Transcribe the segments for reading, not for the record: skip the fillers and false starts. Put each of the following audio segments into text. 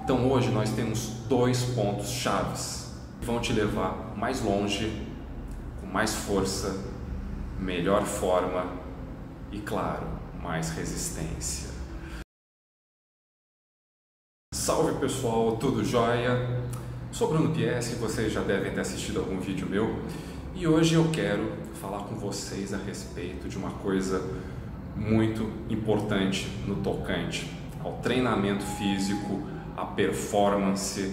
Então hoje nós temos dois pontos chaves que vão te levar mais longe, com mais força, melhor forma e, claro, mais resistência. Salve pessoal, tudo jóia? Sou Bruno Pieschi, vocês já devem ter assistido algum vídeo meu e hoje eu quero falar com vocês a respeito de uma coisa muito importante no tocante ao treinamento físico, a performance,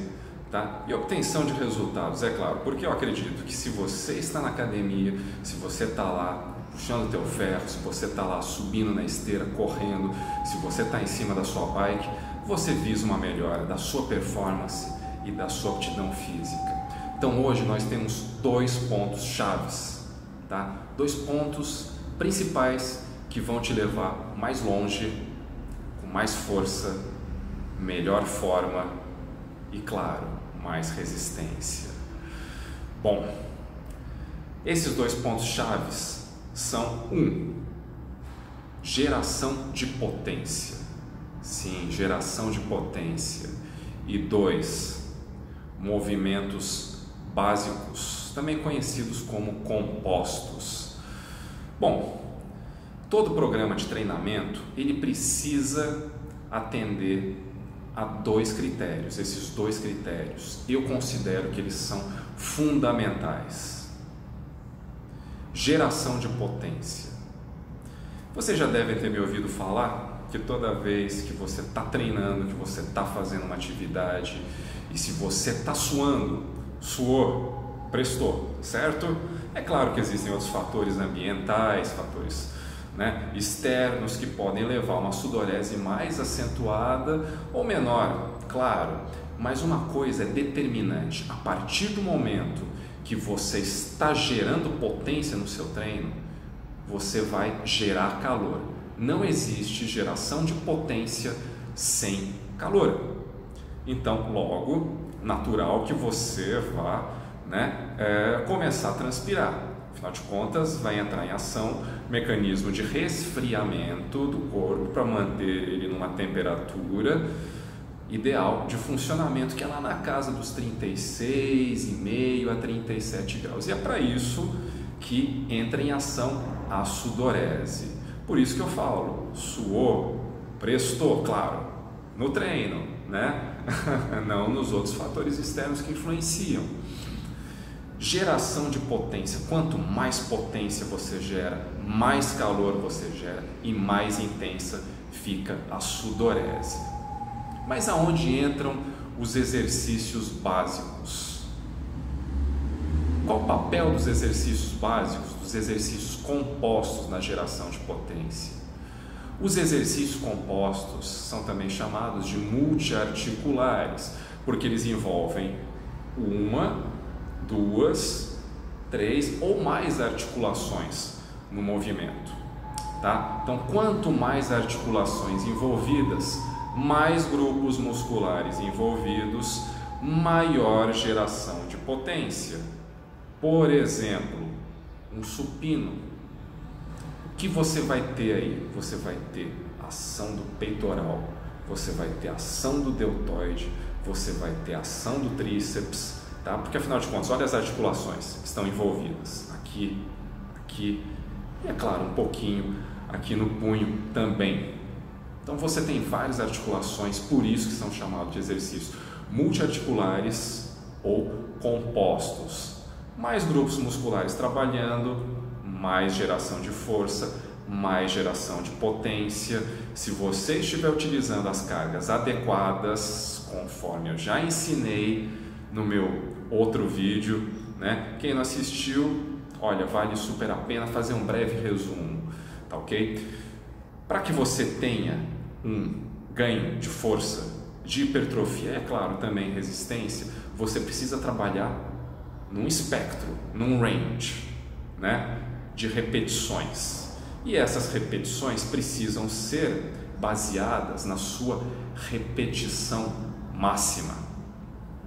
tá? E obtenção de resultados, é claro, porque eu acredito que se você está na academia, se você está lá puxando o teu ferro, se você está lá subindo na esteira, correndo, se você está em cima da sua bike, você visa uma melhora da sua performance e da sua aptidão física. Então hoje nós temos dois pontos chaves, tá? Dois pontos principais que vão te levar mais longe, com mais força, melhor forma e, claro, mais resistência. Bom, esses dois pontos chaves são geração de potência. Sim, geração de potência. E 2, movimentos básicos, também conhecidos como compostos. Bom, todo programa de treinamento, ele precisa atender a dois critérios. Esses dois critérios, eu considero que eles são fundamentais. Geração de potência. Você já deve ter me ouvido falar que toda vez que você está treinando, que você está fazendo uma atividade e se você está suou, prestou, certo? É claro que existem outros fatores ambientais, fatores externos que podem levar a uma sudorese mais acentuada ou menor, claro, mas uma coisa é determinante: a partir do momento que você está gerando potência no seu treino, você vai gerar calor. Não existe geração de potência sem calor. Então, logo, natural que você vá começar a transpirar. Afinal de contas, vai entrar em ação o mecanismo de resfriamento do corpo para manter ele numa temperatura ideal de funcionamento, que é lá na casa dos 36,5 a 37 graus. E é para isso que entra em ação a sudorese. Por isso que eu falo, suou, prestou, claro, no treino, não nos outros fatores externos que influenciam. Geração de potência. Quanto mais potência você gera, mais calor você gera e mais intensa fica a sudorese. Mas aonde entram os exercícios básicos? Qual o papel dos exercícios básicos, dos exercícios compostos na geração de potência? Os exercícios compostos são também chamados de multiarticulares, porque eles envolvem uma, 2, 3 ou mais articulações no movimento, tá? Então, quanto mais articulações envolvidas, mais grupos musculares envolvidos, maior geração de potência. Por exemplo, um supino. O que você vai ter aí? Você vai ter ação do peitoral, você vai ter ação do deltoide, você vai ter ação do tríceps, tá? Porque afinal de contas, olha as articulações que estão envolvidas aqui, aqui e, é claro, um pouquinho aqui no punho também. Então você tem várias articulações, por isso que são chamados de exercícios multiarticulares ou compostos. Mais grupos musculares trabalhando, mais geração de força, mais geração de potência. Se você estiver utilizando as cargas adequadas, conforme eu já ensinei no meu outro vídeo, quem não assistiu, olha, vale super a pena fazer um breve resumo, tá ok? Para que você tenha um ganho de força, de hipertrofia, é claro, também resistência, você precisa trabalhar num espectro, num range, de repetições. E essas repetições precisam ser baseadas na sua repetição máxima,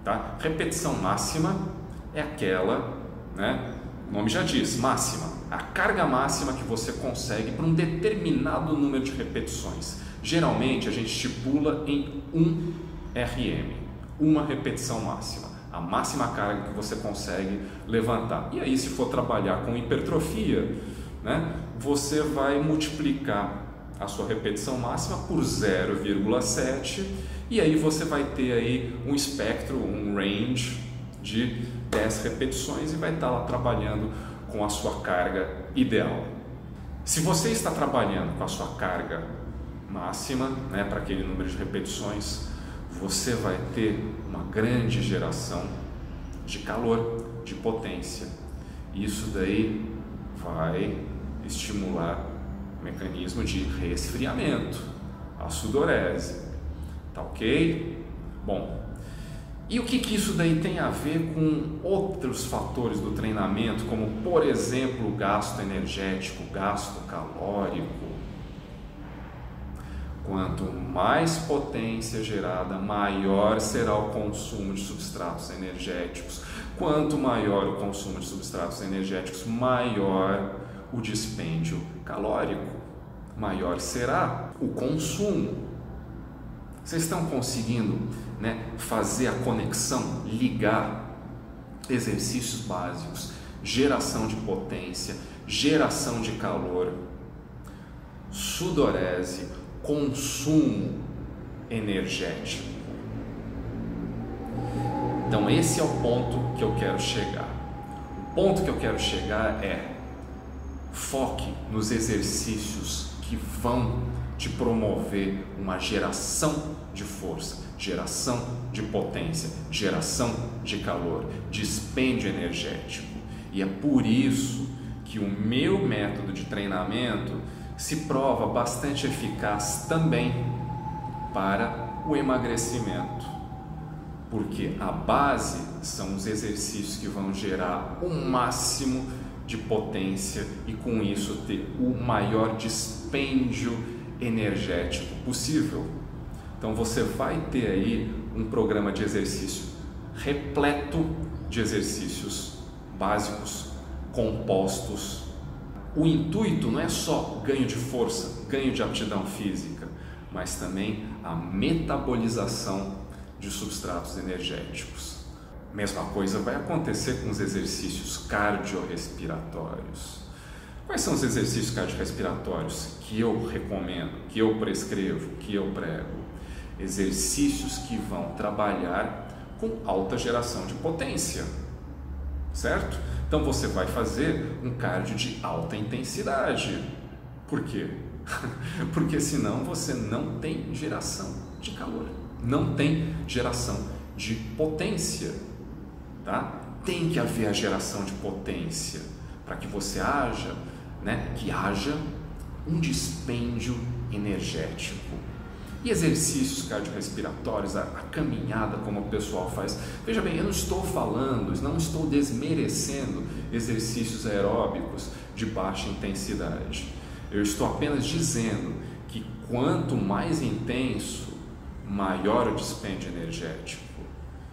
tá? Repetição máxima é aquela, o nome já diz, máxima, a carga máxima que você consegue para um determinado número de repetições. Geralmente a gente estipula em 1 RM, uma repetição máxima, a máxima carga que você consegue levantar. E aí, se for trabalhar com hipertrofia, né, você vai multiplicar a sua repetição máxima por 0,7 e aí você vai ter aí um espectro, um range de 10 repetições e vai estar lá trabalhando com a sua carga ideal. Se você está trabalhando com a sua carga máxima, né, para aquele número de repetições, você vai ter uma grande geração de calor, de potência. Isso daí vai estimular o mecanismo de resfriamento, a sudorese, tá ok? Bom, e o que isso daí tem a ver com outros fatores do treinamento, como por exemplo o gasto energético, gasto calórico? Quanto mais potência gerada, maior será o consumo de substratos energéticos. Quanto maior o consumo de substratos energéticos, maior o dispêndio calórico, maior será o consumo. Vocês estão conseguindo, né, fazer a conexão, ligar exercícios básicos, geração de potência, geração de calor, sudorese, consumo energético. Então esse é o ponto que eu quero chegar. O ponto que eu quero chegar é: foque nos exercícios que vão te promover uma geração de força, geração de potência, geração de calor, dispêndio energético. E é por isso que o meu método de treinamento se prova bastante eficaz também para o emagrecimento, porque a base são os exercícios que vão gerar o máximo de potência e com isso ter o maior dispêndio energético possível. Então você vai ter aí um programa de exercício repleto de exercícios básicos, compostos. O intuito não é só ganho de força, ganho de aptidão física, mas também a metabolização de substratos energéticos. Mesma coisa vai acontecer com os exercícios cardiorrespiratórios. Quais são os exercícios cardiorrespiratórios que eu recomendo, que eu prescrevo, que eu prego? Exercícios que vão trabalhar com alta geração de potência, certo? Então você vai fazer um cardio de alta intensidade. Por quê? Porque senão você não tem geração de calor, não tem geração de potência, tá? Tem que haver a geração de potência para que você haja, né, que haja um dispêndio energético. E exercícios cardiorrespiratórios, a caminhada como o pessoal faz. Veja bem, eu não estou falando, não estou desmerecendo exercícios aeróbicos de baixa intensidade. Eu estou apenas dizendo que quanto mais intenso, maior o dispêndio energético.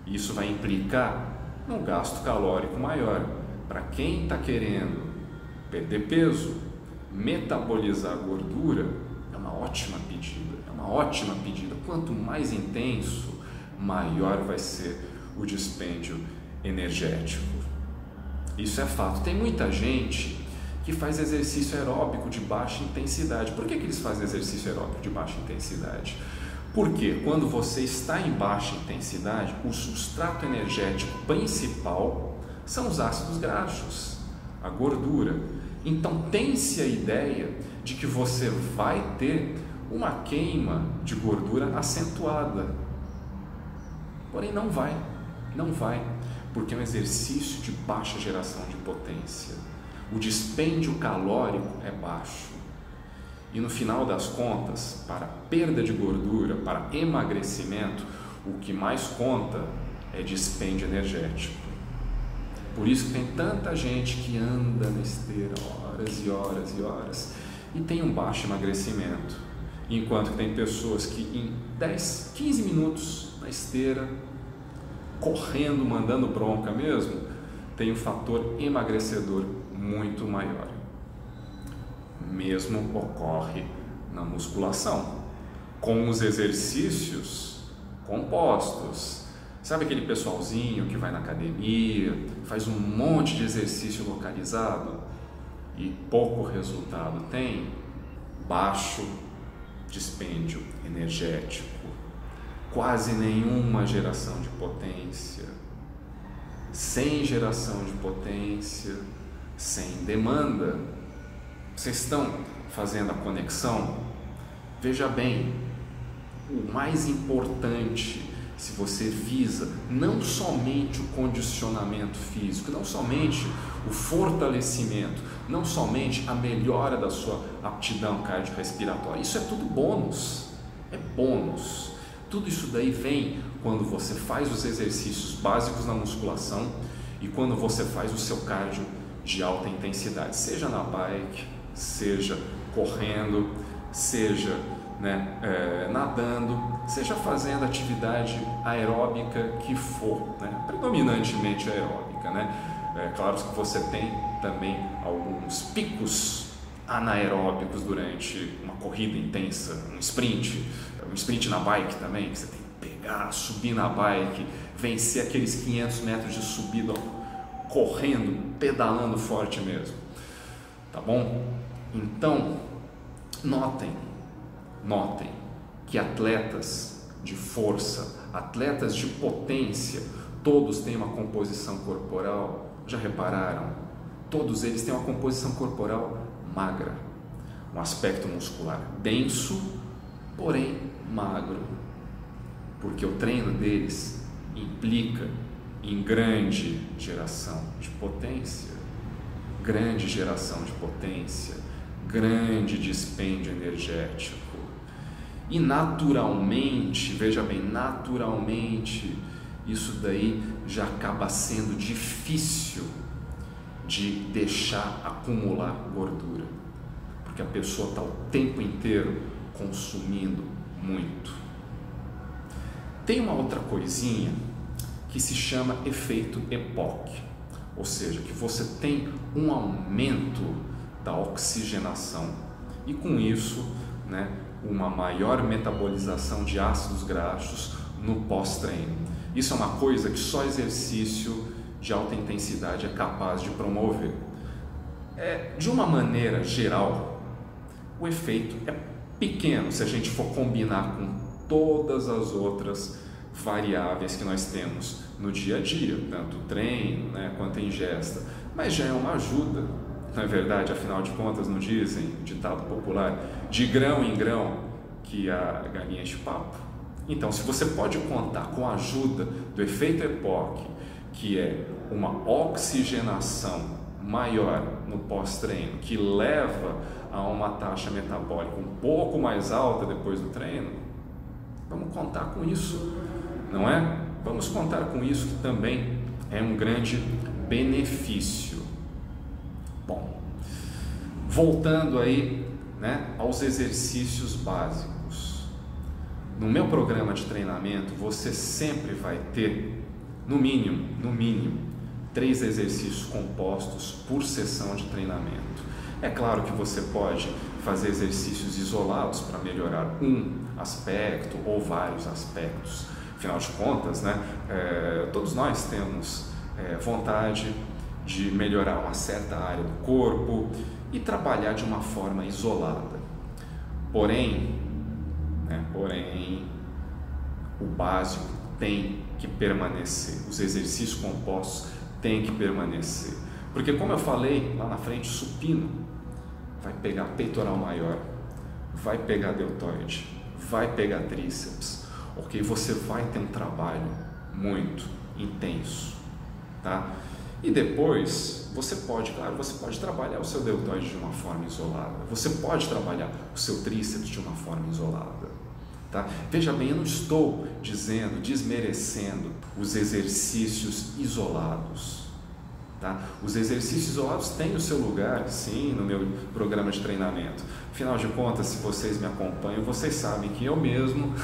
Isso vai implicar num gasto calórico maior. Para quem está querendo perder peso, metabolizar gordura, é uma ótima pedida. Ótima pedida. Quanto mais intenso, maior vai ser o dispêndio energético. Isso é fato. Tem muita gente que faz exercício aeróbico de baixa intensidade. Por que eles fazem exercício aeróbico de baixa intensidade? Porque quando você está em baixa intensidade, o substrato energético principal são os ácidos graxos, a gordura. Então tem-se a ideia de que você vai ter uma queima de gordura acentuada. Porém não vai, porque é um exercício de baixa geração de potência. O dispêndio calórico é baixo. E no final das contas, para perda de gordura, para emagrecimento, o que mais conta é dispêndio energético. Por isso que tem tanta gente que anda na esteira horas e horas e horas e tem um baixo emagrecimento. Enquanto que tem pessoas que em 10, 15 minutos na esteira, correndo, mandando bronca mesmo, tem um fator emagrecedor muito maior. Mesmo ocorre na musculação. Com os exercícios compostos. Sabe aquele pessoalzinho que vai na academia, faz um monte de exercício localizado e pouco resultado tem? Baixo dispêndio energético, quase nenhuma geração de potência, sem geração de potência, sem demanda. Vocês estão fazendo a conexão? Veja bem, o mais importante, se você visa não somente o condicionamento físico, não somente o fortalecimento, não somente a melhora da sua aptidão cardiorrespiratória, isso é tudo bônus, é bônus. Tudo isso daí vem quando você faz os exercícios básicos na musculação e quando você faz o seu cardio de alta intensidade, seja na bike, seja correndo, seja nadando, seja fazendo atividade aeróbica que for, predominantemente aeróbica. É claro que você tem também alguns picos anaeróbicos durante uma corrida intensa, um sprint na bike também, que você tem que pegar, subir na bike, vencer aqueles 500 metros de subida correndo, pedalando forte mesmo, tá bom? Então, notem que atletas de força, atletas de potência, todos têm uma composição corporal, já repararam? Todos eles têm uma composição corporal magra, um aspecto muscular denso, porém magro, porque o treino deles implica em grande geração de potência, grande dispêndio energético. E naturalmente, veja bem, isso daí já acaba sendo difícil de deixar acumular gordura, porque a pessoa está o tempo inteiro consumindo muito. Tem uma outra coisinha que se chama efeito EPOC, ou seja, que você tem um aumento da oxigenação e com isso, uma maior metabolização de ácidos graxos no pós-treino. Isso é uma coisa que só exercício de alta intensidade é capaz de promover. De uma maneira geral, o efeito é pequeno se a gente for combinar com todas as outras variáveis que nós temos no dia a dia, tanto o treino, quanto a ingesta, mas já é uma ajuda, não é verdade? Afinal de contas, não dizem, ditado popular, de grão em grão que a galinha enche papo? Então, se você pode contar com a ajuda do efeito EPOC, que é uma oxigenação maior no pós-treino, que leva a uma taxa metabólica um pouco mais alta depois do treino, vamos contar com isso, não é? Vamos contar com isso, que também é um grande benefício. Bom, voltando aí, aos exercícios básicos. No meu programa de treinamento, você sempre vai ter, no mínimo, 3 exercícios compostos por sessão de treinamento. É claro que você pode fazer exercícios isolados para melhorar um aspecto ou vários aspectos. Afinal de contas, todos nós temos vontade de melhorar uma certa área do corpo e trabalhar de uma forma isolada. Porém, o básico tem que permanecer, os exercícios compostos têm que permanecer, porque, como eu falei lá na frente, supino vai pegar peitoral maior, vai pegar deltoide, vai pegar tríceps, ok? Você vai ter um trabalho muito intenso, tá? E depois você pode trabalhar o seu deltoide de uma forma isolada, você pode trabalhar o seu tríceps de uma forma isolada, tá? Veja bem, eu não estou desmerecendo os exercícios isolados, tá? Os exercícios isolados têm o seu lugar, sim, no meu programa de treinamento. Afinal de contas, se vocês me acompanham, vocês sabem que eu mesmo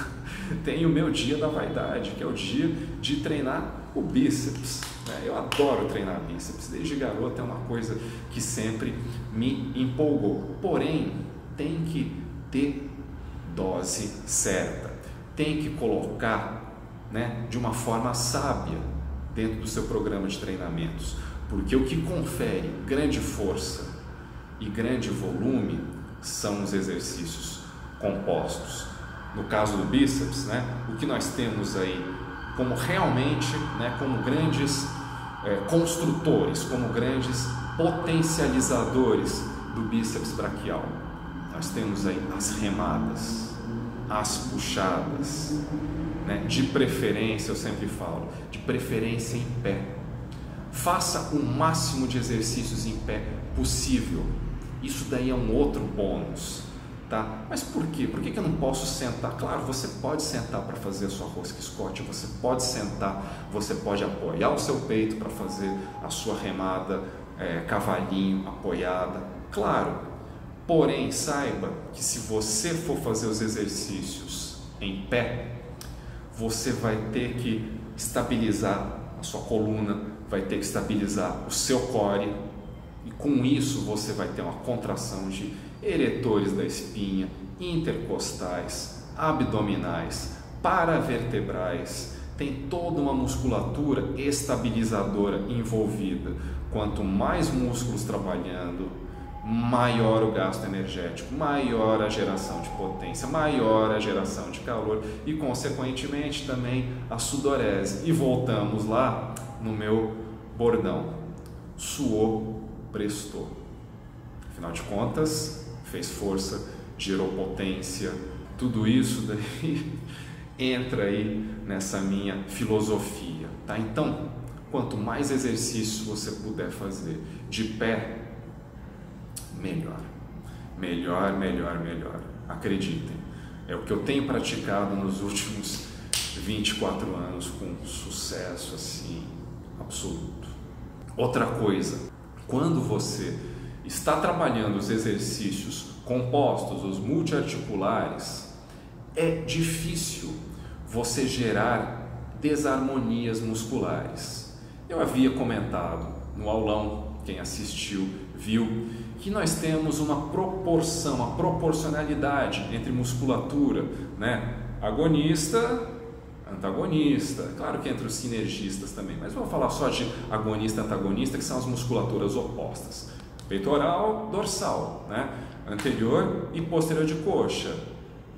tenho o meu dia da vaidade, que é o dia de treinar o bíceps. Eu adoro treinar bíceps, desde garoto é uma coisa que sempre me empolgou. Porém, tem que ter dose certa, tem que colocar né, de uma forma sábia dentro do seu programa de treinamentos, porque o que confere grande força e grande volume são os exercícios compostos. No caso do bíceps, né, o que nós temos aí como realmente, né, como grandes construtores, como grandes potencializadores do bíceps braquial, nós temos aí as remadas, as puxadas, né, de preferência, eu sempre falo, de preferência em pé. Faça o máximo de exercícios em pé possível. Isso daí é um outro bônus, tá? Mas por quê? Por que eu não posso sentar? Claro, você pode sentar para fazer a sua rosca Scott, você pode sentar, você pode apoiar o seu peito para fazer a sua remada cavalinho apoiada, claro. Porém, saiba que se você for fazer os exercícios em pé, você vai ter que estabilizar a sua coluna, vai ter que estabilizar o seu core, e com isso você vai ter uma contração de eretores da espinha, intercostais, abdominais, paravertebrais. Tem toda uma musculatura estabilizadora envolvida. Quanto mais músculos trabalhando, maior o gasto energético, maior a geração de potência, maior a geração de calor e, consequentemente, também a sudorese. E voltamos lá no meu bordão: suou, prestou. Afinal de contas, fez força, gerou potência, tudo isso daí entra aí nessa minha filosofia, tá? Então, quanto mais exercícios você puder fazer de pé, melhor, melhor, melhor, melhor. Acreditem, é o que eu tenho praticado nos últimos 24 anos com sucesso assim absoluto. Outra coisa, quando você está trabalhando os exercícios compostos, os multiarticulares, é difícil você gerar desarmonias musculares. Eu havia comentado no aulão, quem assistiu viu, que nós temos uma proporção, uma proporcionalidade entre musculatura, né? Agonista, antagonista, claro que entre os sinergistas também, mas vou falar só de agonista e antagonista, que são as musculaturas opostas: peitoral, dorsal, né? Anterior e posterior de coxa,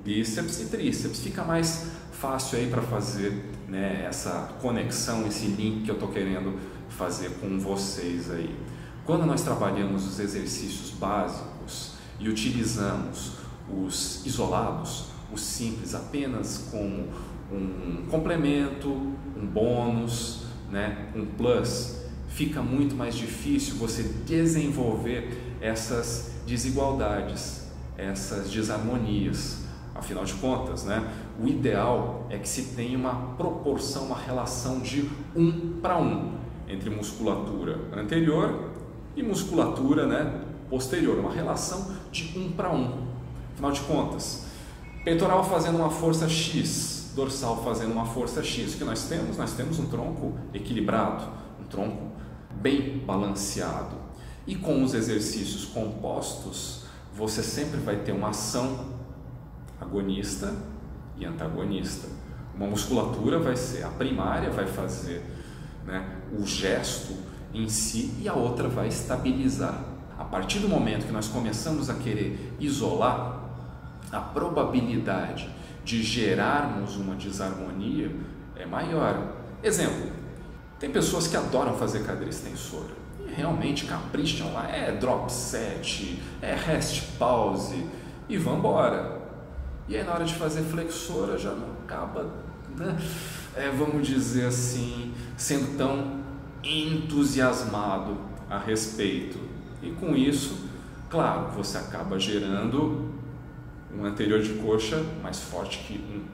bíceps e tríceps. Fica mais fácil aí para fazer, né, essa conexão, esse link que eu estou querendo fazer com vocês aí. Quando nós trabalhamos os exercícios básicos e utilizamos os isolados, os simples, apenas como um complemento, um bônus, né, um plus, fica muito mais difícil você desenvolver essas desigualdades, essas desarmonias. Afinal de contas, né, o ideal é que se tenha uma proporção, uma relação de 1 para 1 entre musculatura anterior e musculatura, né, posterior, uma relação de 1 para 1. Afinal de contas, peitoral fazendo uma força X, dorsal fazendo uma força X. O que nós temos? Nós temos um tronco equilibrado, um tronco bem balanceado. E com os exercícios compostos, você sempre vai ter uma ação agonista e antagonista. Uma musculatura vai ser a primária, vai fazer, né, o gesto em si, e a outra vai estabilizar. A partir do momento que nós começamos a querer isolar, a probabilidade de gerarmos uma desarmonia é maior. Exemplo, tem pessoas que adoram fazer cadeira extensora e realmente capricham lá, drop set, rest pause e vão embora. E aí na hora de fazer flexora já não acaba, né, vamos dizer assim, sendo tão entusiasmado a respeito. E com isso, claro, você acaba gerando um anterior de coxa mais forte que um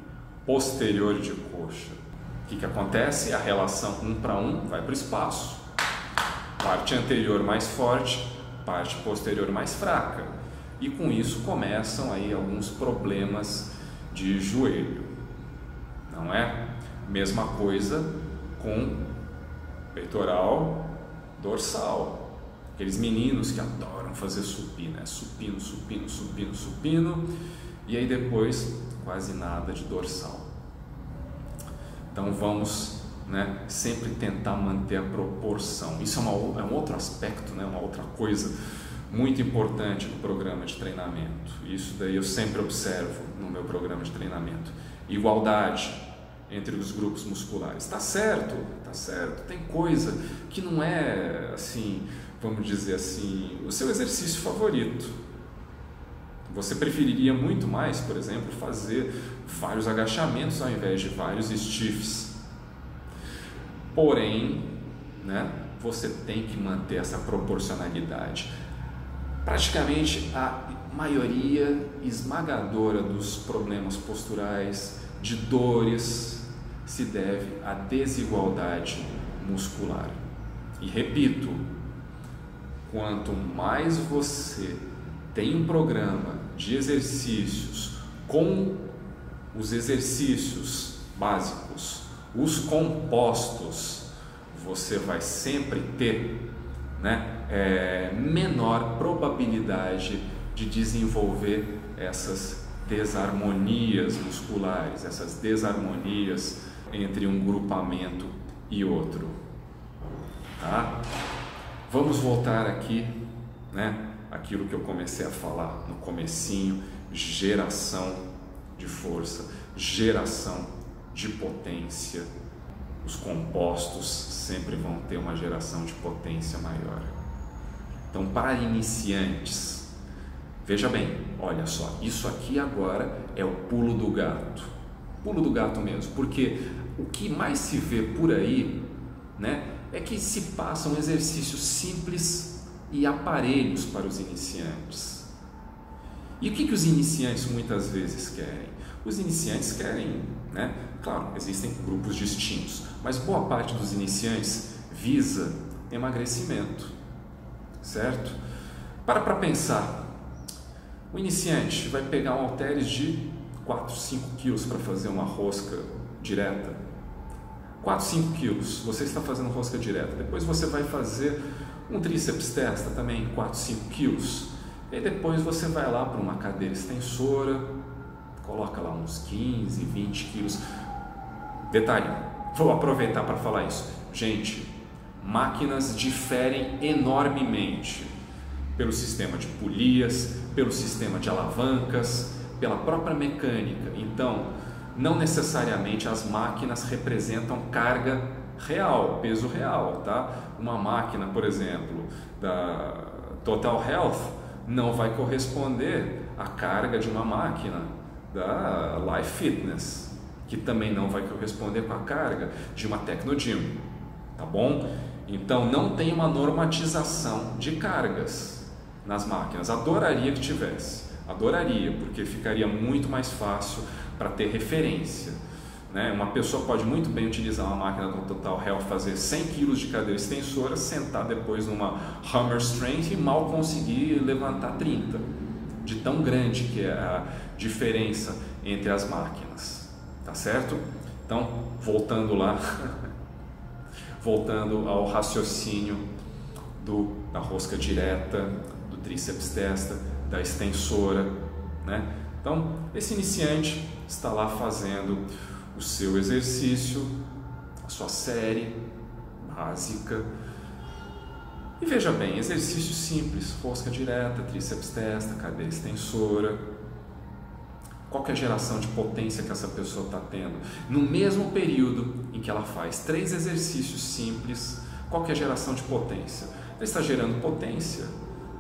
posterior de coxa. O que acontece? A relação 1 para 1 vai para o espaço. Parte anterior mais forte, parte posterior mais fraca. E com isso começam aí alguns problemas de joelho. Não é? Mesma coisa com peitoral, dorsal. Aqueles meninos que adoram fazer supino, supino, supino, supino, supino, e aí depois quase nada de dorsal. Então vamos, né, sempre tentar manter a proporção. Isso é um outro aspecto, né, uma outra coisa muito importante do programa de treinamento. Isso daí eu sempre observo no meu programa de treinamento. Igualdade entre os grupos musculares. Tá certo, tem coisa que não é assim, vamos dizer assim, o seu exercício favorito. Você preferiria muito mais, por exemplo, fazer vários agachamentos ao invés de vários stiffs. Porém, né, você tem que manter essa proporcionalidade. Praticamente a maioria esmagadora dos problemas posturais, de dores, se deve à desigualdade muscular. E repito, quanto mais você tem um programa de exercícios com os exercícios básicos, os compostos, você vai sempre ter, né, menor probabilidade de desenvolver essas desarmonias musculares, essas desarmonias entre um grupamento e outro. Tá? Vamos voltar aqui, né, aquilo que eu comecei a falar no comecinho: geração de força, geração de potência. Os compostos sempre vão ter uma geração de potência maior. Então, para iniciantes, veja bem, olha só, isso aqui agora é o pulo do gato mesmo, porque o que mais se vê por aí, né, é que se passam exercícios simples e aparelhos para os iniciantes. E o que os iniciantes muitas vezes querem? Os iniciantes querem, né, claro, existem grupos distintos, mas boa parte dos iniciantes visa emagrecimento, certo? Para pensar, o iniciante vai pegar um halteres de 4, 5 quilos para fazer uma rosca direta. 4, 5 quilos, você está fazendo rosca direta. Depois você vai fazer um tríceps testa também, 4, 5 quilos. E depois você vai lá para uma cadeira extensora, coloca lá uns 15, 20 quilos. Detalhe, vou aproveitar para falar isso. Gente, máquinas diferem enormemente pelo sistema de polias, pelo sistema de alavancas, pela própria mecânica. Então, não necessariamente as máquinas representam carga real, peso real, tá? Uma máquina, por exemplo, da Total Health não vai corresponder à carga de uma máquina da Life Fitness, que também não vai corresponder com a carga de uma Technogym, tá bom? Então não tem uma normatização de cargas nas máquinas. Adoraria que tivesse, adoraria, porque ficaria muito mais fácil para ter referência, né? Uma pessoa pode muito bem utilizar uma máquina do Total Health, fazer 100 kg de cadeira extensora, sentar depois numa Hammer Strength e mal conseguir levantar 30, de tão grande que é a diferença entre as máquinas, tá certo? Então, voltando lá, voltando ao raciocínio da rosca direta, do tríceps testa, da extensora, né? Então, esse iniciante está lá fazendo o seu exercício, a sua série básica. E veja bem, exercício simples, rosca direta, tríceps testa, cadeira extensora. Qual que é a geração de potência que essa pessoa está tendo? No mesmo período em que ela faz 3 exercícios simples, qual que é a geração de potência? Ela está gerando potência,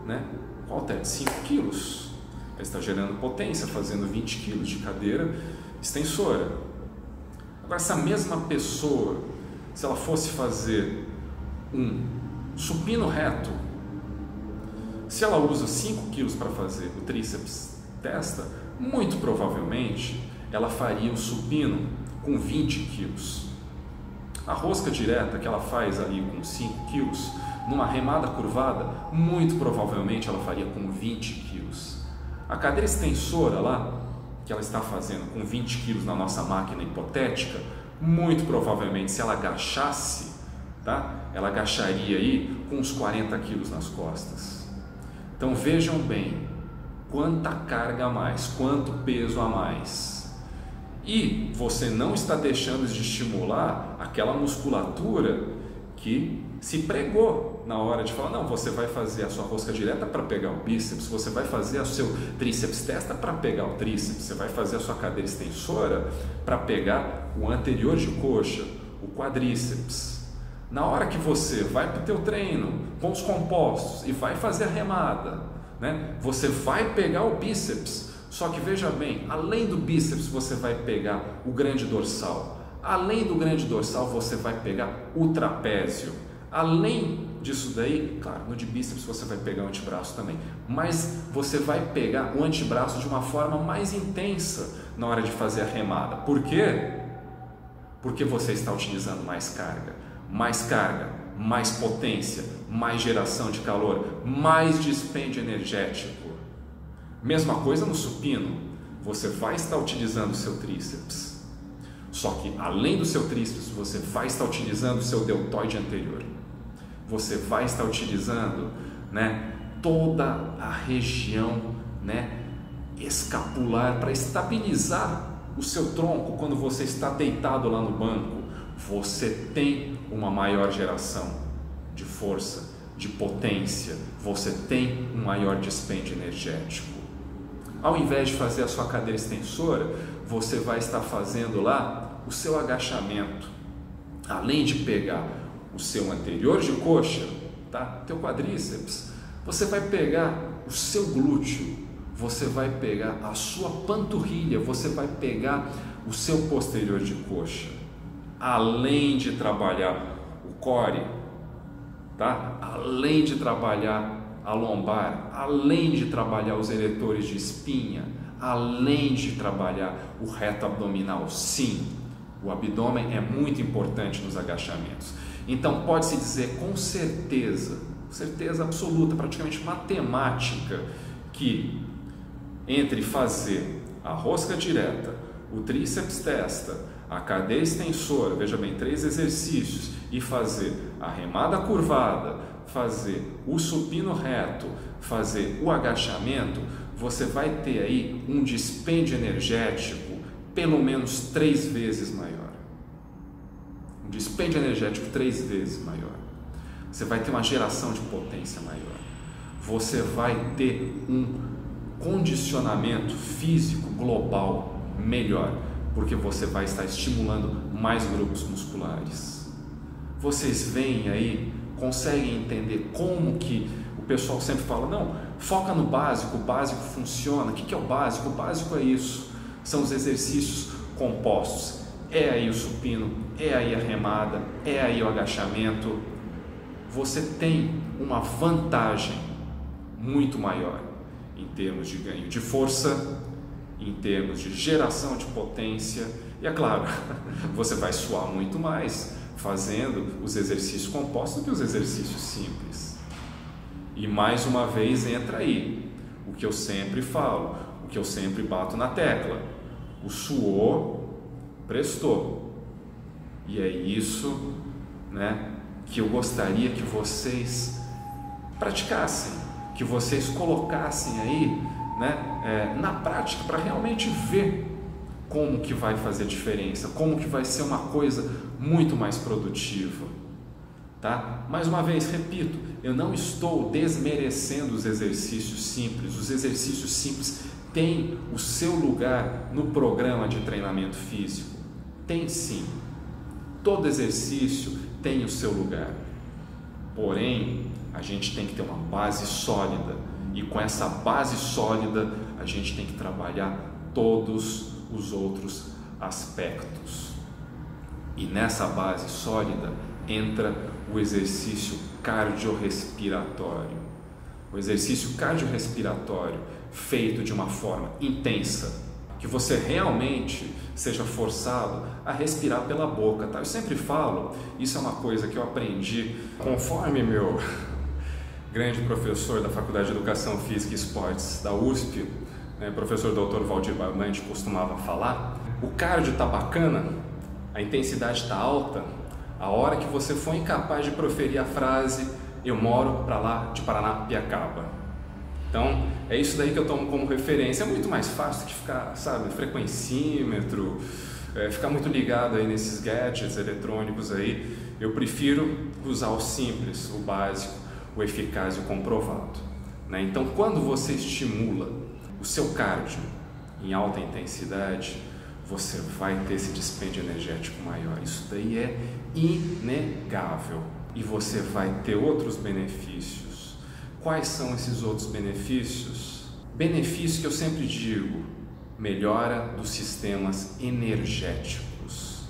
né? Com halter de 5 quilos. Ela está gerando potência fazendo 20 quilos de cadeira extensora. Agora, essa mesma pessoa, se ela fosse fazer um supino reto, se ela usa 5 quilos para fazer o tríceps testa, muito provavelmente ela faria o supino com 20 quilos. A rosca direta que ela faz ali com 5 quilos, numa remada curvada, muito provavelmente ela faria com 20 quilos. A cadeira extensora lá, que ela está fazendo com 20 quilos na nossa máquina hipotética, muito provavelmente, se ela agachasse, tá? Ela agacharia aí com uns 40 quilos nas costas. Então vejam bem, quanta carga a mais, quanto peso a mais. E você não está deixando de estimular aquela musculatura que se pregou na hora de falar, não, você vai fazer a sua rosca direta para pegar o bíceps, você vai fazer o seu tríceps testa para pegar o tríceps, você vai fazer a sua cadeira extensora para pegar o anterior de coxa, o quadríceps. Na hora que você vai para o teu treino com os compostos e vai fazer a remada, né, você vai pegar o bíceps, só que veja bem, além do bíceps você vai pegar o grande dorsal, além do grande dorsal você vai pegar o trapézio, além disso daí, claro, no de bíceps você vai pegar o antebraço também, mas você vai pegar o antebraço de uma forma mais intensa na hora de fazer a remada. Por quê? Porque você está utilizando mais carga, mais potência, mais geração de calor, mais dispêndio energético. Mesma coisa no supino, você vai estar utilizando o seu tríceps, só que além do seu tríceps você vai estar utilizando o seu deltoide anterior, você vai estar utilizando, né, toda a região, né, escapular para estabilizar o seu tronco. Quando você está deitado lá no banco, você tem uma maior geração de força, de potência, você tem um maior dispêndio energético. Ao invés de fazer a sua cadeira extensora, você vai estar fazendo lá o seu agachamento. Além de pegar o seu anterior de coxa, tá? Teu quadríceps, você vai pegar o seu glúteo, você vai pegar a sua panturrilha, você vai pegar o seu posterior de coxa. Além de trabalhar o core, tá? Além de trabalhar a lombar, além de trabalhar os eretores de espinha, além de trabalhar o reto abdominal. Sim, o abdômen é muito importante nos agachamentos. Então pode-se dizer com certeza absoluta, praticamente matemática, que entre fazer a rosca direta, o tríceps testa, a cadeira extensora, veja bem, 3 exercícios, e fazer a remada curvada, fazer o supino reto, fazer o agachamento, você vai ter aí um dispêndio energético pelo menos 3 vezes maior. Um dispêndio energético 3 vezes maior. Você vai ter uma geração de potência maior. Você vai ter um condicionamento físico global melhor, porque você vai estar estimulando mais grupos musculares. Vocês veem aí, conseguem entender como que o pessoal sempre fala, não, foca no básico, o básico funciona. O que é o básico? O básico é isso, são os exercícios compostos, é aí o supino, é aí a remada, é aí o agachamento. Você tem uma vantagem muito maior em termos de ganho de força, em termos de geração de potência, e é claro, você vai suar muito mais fazendo os exercícios compostos do que os exercícios simples. E mais uma vez entra aí o que eu sempre falo, o que eu sempre bato na tecla: o suor prestou. E é isso, né, que eu gostaria que vocês praticassem, que vocês colocassem aí, né, na prática, para realmente ver como que vai fazer diferença, como que vai ser uma coisa muito mais produtiva, tá? Mais uma vez, repito, eu não estou desmerecendo os exercícios simples. Os exercícios simples têm o seu lugar no programa de treinamento físico. Tem sim. Todo exercício tem o seu lugar. Porém, a gente tem que ter uma base sólida. E com essa base sólida, a gente tem que trabalhar todos os outros aspectos. E nessa base sólida entra o exercício cardiorrespiratório. O exercício cardiorrespiratório feito de uma forma intensa, que você realmente seja forçado a respirar pela boca, tá? Eu sempre falo, isso é uma coisa que eu aprendi conforme meu grande professor da Faculdade de Educação Física e Esportes da USP, né, professor Dr. Valdir Barbante, costumava falar. O cardio está bacana, a intensidade está alta, a hora que você for incapaz de proferir a frase "eu moro para lá de Paranapiacaba", Então, é isso daí que eu tomo como referência. É muito mais fácil que ficar, sabe, frequencímetro, ficar muito ligado aí nesses gadgets eletrônicos aí. Eu prefiro usar o simples, o básico, o eficaz e o comprovado, né? Então, quando você estimula o seu cardio em alta intensidade, você vai ter esse dispêndio energético maior. Isso daí é inegável. E você vai ter outros benefícios. Quais são esses outros benefícios? Benefício que eu sempre digo: melhora dos sistemas energéticos.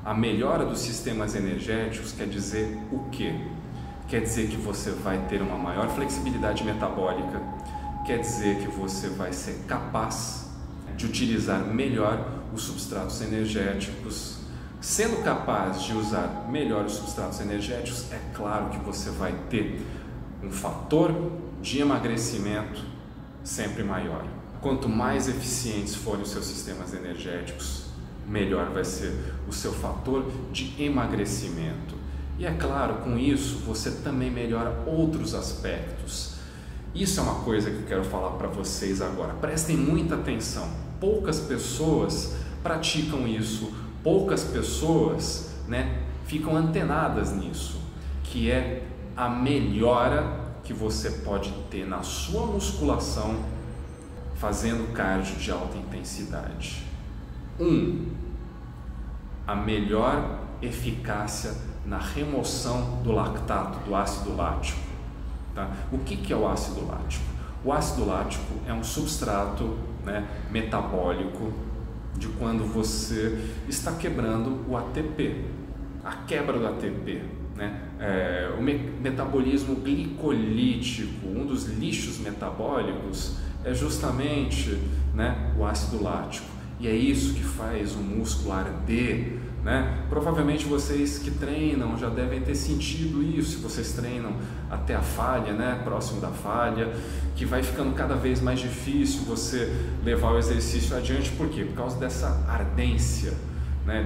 A melhora dos sistemas energéticos quer dizer o quê? Quer dizer que você vai ter uma maior flexibilidade metabólica, quer dizer que você vai ser capaz de utilizar melhor os substratos energéticos. Sendo capaz de usar melhor os substratos energéticos, é claro que você vai ter um fator de emagrecimento sempre maior. Quanto mais eficientes forem os seus sistemas energéticos, melhor vai ser o seu fator de emagrecimento. E é claro, com isso você também melhora outros aspectos. Isso é uma coisa que eu quero falar para vocês agora. Prestem muita atenção. Poucas pessoas praticam isso, poucas pessoas, ficam antenadas nisso, que é a melhora que você pode ter na sua musculação fazendo cardio de alta intensidade. A melhor eficácia na remoção do lactato, do ácido lático. Tá? O que é o ácido lático? O ácido lático é um substrato metabólico de quando você está quebrando o ATP. A quebra do ATP, o metabolismo glicolítico, um dos lixos metabólicos é justamente o ácido lático. E é isso que faz o músculo arder. Provavelmente vocês que treinam já devem ter sentido isso, se vocês treinam até a falha, próximo da falha, que vai ficando cada vez mais difícil você levar o exercício adiante. Por quê? Por causa dessa ardência,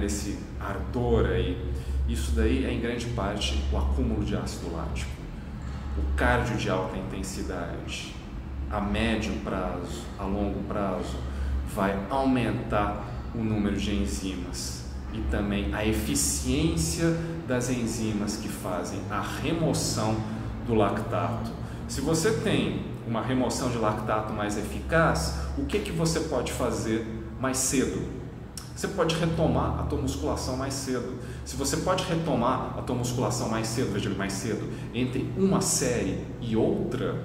desse ardor aí. Isso daí é em grande parte o acúmulo de ácido lático. O cardio de alta intensidade, a médio prazo, a longo prazo, vai aumentar o número de enzimas e também a eficiência das enzimas que fazem a remoção do lactato. Se você tem uma remoção de lactato mais eficaz, o que você pode fazer mais cedo? Você pode retomar a tua musculação mais cedo. Se você pode retomar a tua musculação mais cedo, veja, mais cedo, entre uma série e outra,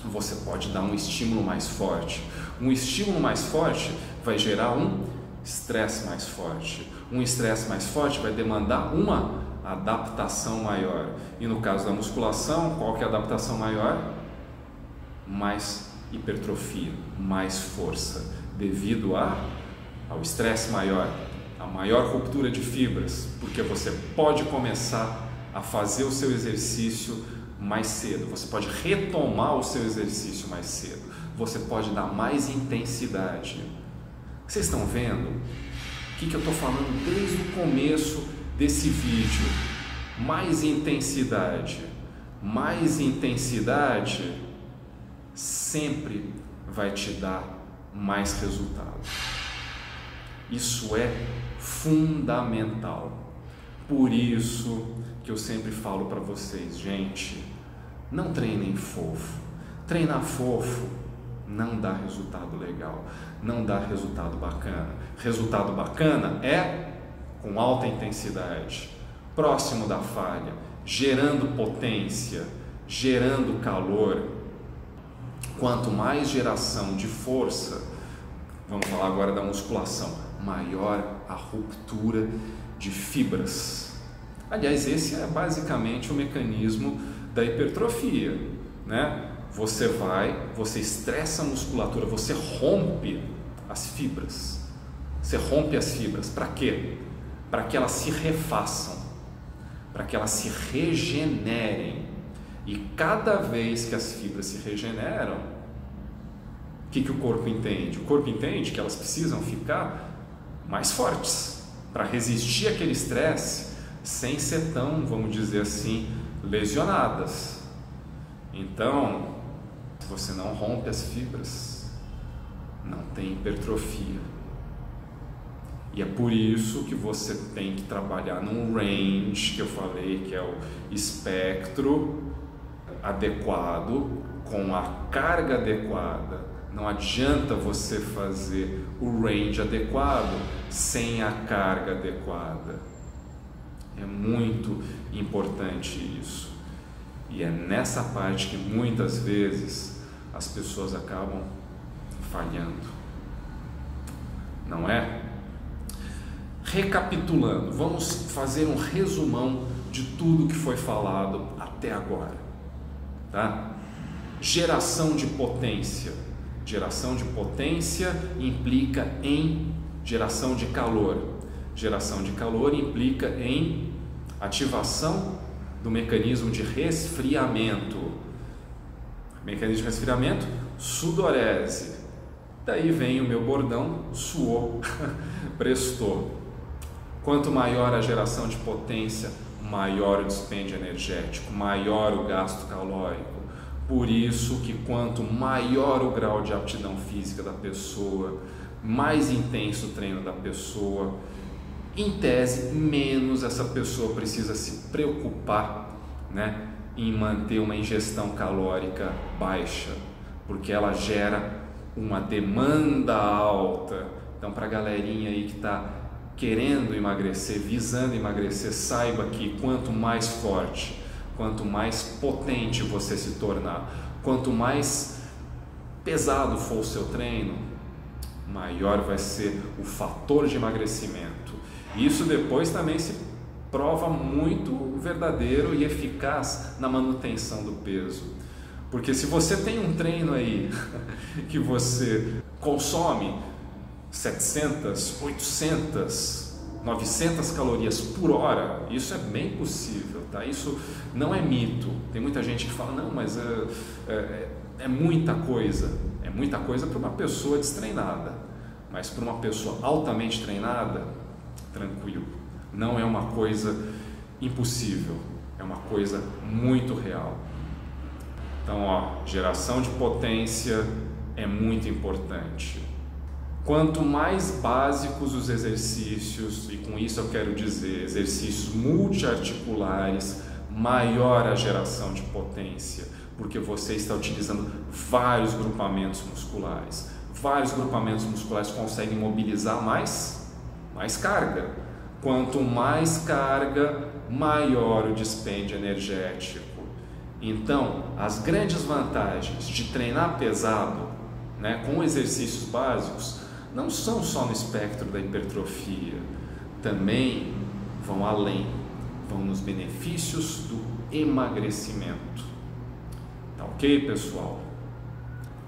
você pode dar um estímulo mais forte. Um estímulo mais forte vai gerar um estresse mais forte. Um estresse mais forte vai demandar uma adaptação maior. E no caso da musculação, qual que é a adaptação maior? Mais hipertrofia, mais força, devido ao estresse maior, a maior ruptura de fibras, porque você pode começar a fazer o seu exercício mais cedo, você pode retomar o seu exercício mais cedo, você pode dar mais intensidade. Vocês estão vendo o que eu estou falando desde o começo desse vídeo? Mais intensidade sempre vai te dar mais resultado. Isso é fundamental. Por isso que eu sempre falo para vocês, gente, não treinem fofo. Treinar fofo não dá resultado legal, não dá resultado bacana. Resultado bacana é com alta intensidade, próximo da falha, gerando potência, gerando calor. Quanto mais geração de força, vamos falar agora da musculação, maior a ruptura de fibras. Aliás, esse é basicamente o mecanismo da hipertrofia, Você estressa a musculatura, você rompe as fibras. Você rompe as fibras. Para quê? Para que elas se refaçam, para que elas se regenerem. E cada vez que as fibras se regeneram, o que o corpo entende? O corpo entende que elas precisam ficar mais fortes para resistir àquele estresse sem ser tão, vamos dizer assim, lesionadas. Então, Se você não rompe as fibras, não tem hipertrofia. E é por isso que você tem que trabalhar num range que eu falei, que é o espectro adequado, com a carga adequada. Não adianta você fazer o range adequado sem a carga adequada. É muito importante isso. E é nessa parte que muitas vezes as pessoas acabam falhando. Não é? Recapitulando, vamos fazer um resumão de tudo que foi falado até agora, tá? Geração de potência. Geração de potência implica em geração de calor. Geração de calor implica em ativação do mecanismo de resfriamento. Mecanismo de resfriamento, sudorese. Daí vem o meu bordão, suou, prestou. Quanto maior a geração de potência, maior o dispêndio energético, maior o gasto calórico. Por isso que quanto maior o grau de aptidão física da pessoa, mais intenso o treino da pessoa, em tese, menos essa pessoa precisa se preocupar, né, em manter uma ingestão calórica baixa, porque ela gera uma demanda alta. Então, para a galerinha aí que está querendo emagrecer, visando emagrecer, saiba que quanto mais forte, quanto mais potente você se tornar, quanto mais pesado for o seu treino, maior vai ser o fator de emagrecimento. Isso depois também se prova muito verdadeiro e eficaz na manutenção do peso. Porque se você tem um treino aí que você consome 700, 800, 900 calorias por hora, isso é bem possível, tá? Isso não é mito. Tem muita gente que fala, não, mas é muita coisa. É muita coisa para uma pessoa destreinada, mas para uma pessoa altamente treinada, tranquilo. Não é uma coisa impossível, é uma coisa muito real. Então, ó, geração de potência é muito importante. Quanto mais básicos os exercícios, e com isso eu quero dizer exercícios multiarticulares, maior a geração de potência, porque você está utilizando vários grupamentos musculares. Vários grupamentos musculares conseguem mobilizar mais carga. Quanto mais carga, maior o dispêndio energético. Então, as grandes vantagens de treinar pesado, né, com exercícios básicos, não são só no espectro da hipertrofia, também vão além, vão nos benefícios do emagrecimento. Tá ok, pessoal?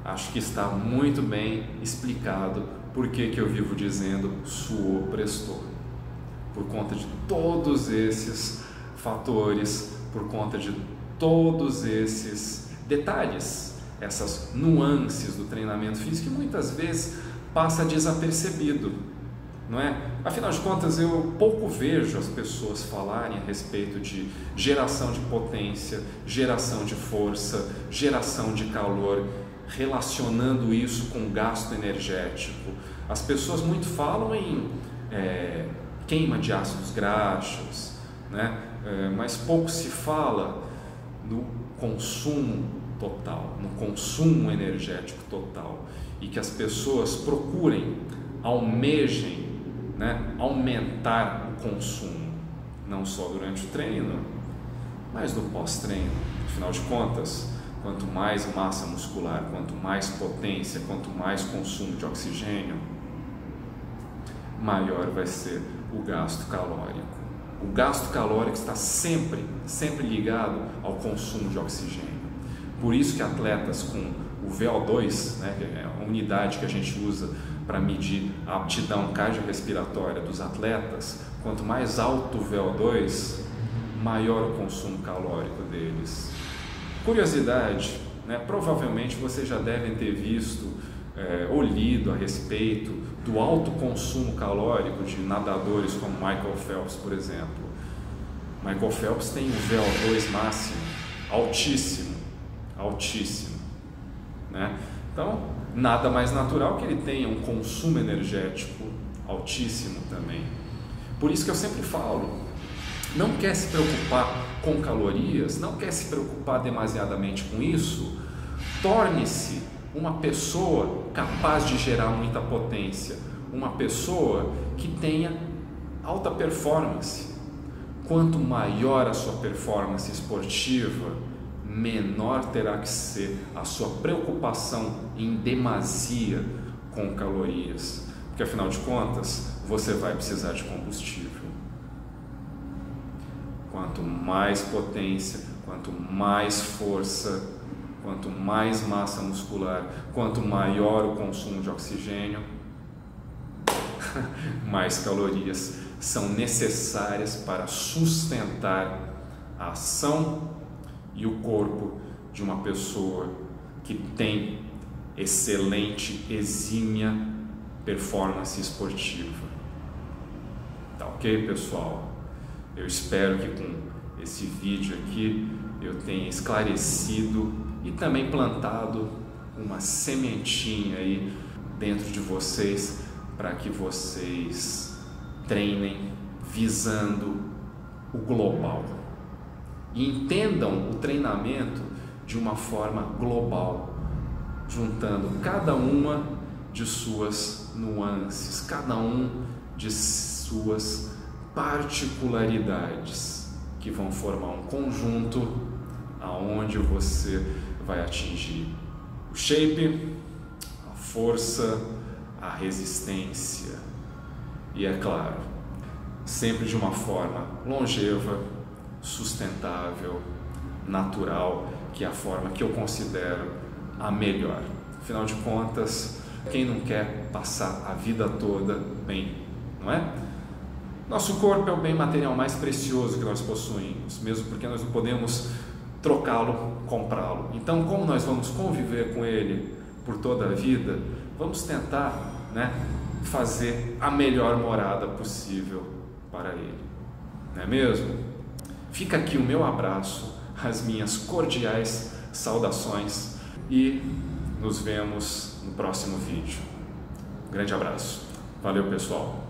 Acho que está muito bem explicado por que eu vivo dizendo suou, prestou. Por conta de todos esses fatores, por conta de todos esses detalhes, essas nuances do treinamento físico que muitas vezes passa desapercebido, não é? Afinal de contas, eu pouco vejo as pessoas falarem a respeito de geração de potência, geração de força, geração de calor, relacionando isso com gasto energético. As pessoas muito falam em queima de ácidos graxos, né? Mas pouco se fala no consumo total, no consumo energético total, e que as pessoas procurem, almejem, né, aumentar o consumo, não só durante o treino, mas no pós-treino. Afinal de contas, quanto mais massa muscular, quanto mais potência, quanto mais consumo de oxigênio, maior vai ser o gasto calórico. O gasto calórico está sempre ligado ao consumo de oxigênio. Por isso que atletas com o VO2, né, que é a unidade que a gente usa para medir a aptidão cardiorrespiratória dos atletas, quanto mais alto o VO2, maior o consumo calórico deles. Curiosidade, né, provavelmente vocês já devem ter visto ou lido a respeito do alto consumo calórico de nadadores como Michael Phelps, por exemplo. Michael Phelps tem um VO2 máximo altíssimo. né? Então, nada mais natural que ele tenha um consumo energético altíssimo também. Por isso que eu sempre falo, não quer se preocupar com calorias, não quer se preocupar demasiadamente com isso, torne-se uma pessoa capaz de gerar muita potência, uma pessoa que tenha alta performance. Quanto maior a sua performance esportiva, menor terá que ser a sua preocupação em demasia com calorias, porque afinal de contas você vai precisar de combustível. Quanto mais potência, quanto mais força, quanto mais massa muscular, quanto maior o consumo de oxigênio, mais calorias são necessárias para sustentar a ação e o corpo de uma pessoa que tem excelente, exímia performance esportiva. Tá ok, pessoal? Eu espero que com esse vídeo aqui eu tenha esclarecido e também plantado uma sementinha aí dentro de vocês para que vocês treinem visando o global e entendam o treinamento de uma forma global, juntando cada uma de suas nuances, cada um de suas particularidades que vão formar um conjunto aonde você vai atingir o shape, a força, a resistência e, é claro, sempre de uma forma longeva, sustentável, natural, que é a forma que eu considero a melhor. Afinal de contas, quem não quer passar a vida toda bem, não é? Nosso corpo é o bem material mais precioso que nós possuímos, mesmo porque nós não podemos trocá-lo, comprá-lo. Então, como nós vamos conviver com ele por toda a vida, vamos tentar, né, fazer a melhor morada possível para ele, não é mesmo? Fica aqui o meu abraço, as minhas cordiais saudações e nos vemos no próximo vídeo. Um grande abraço. Valeu, pessoal.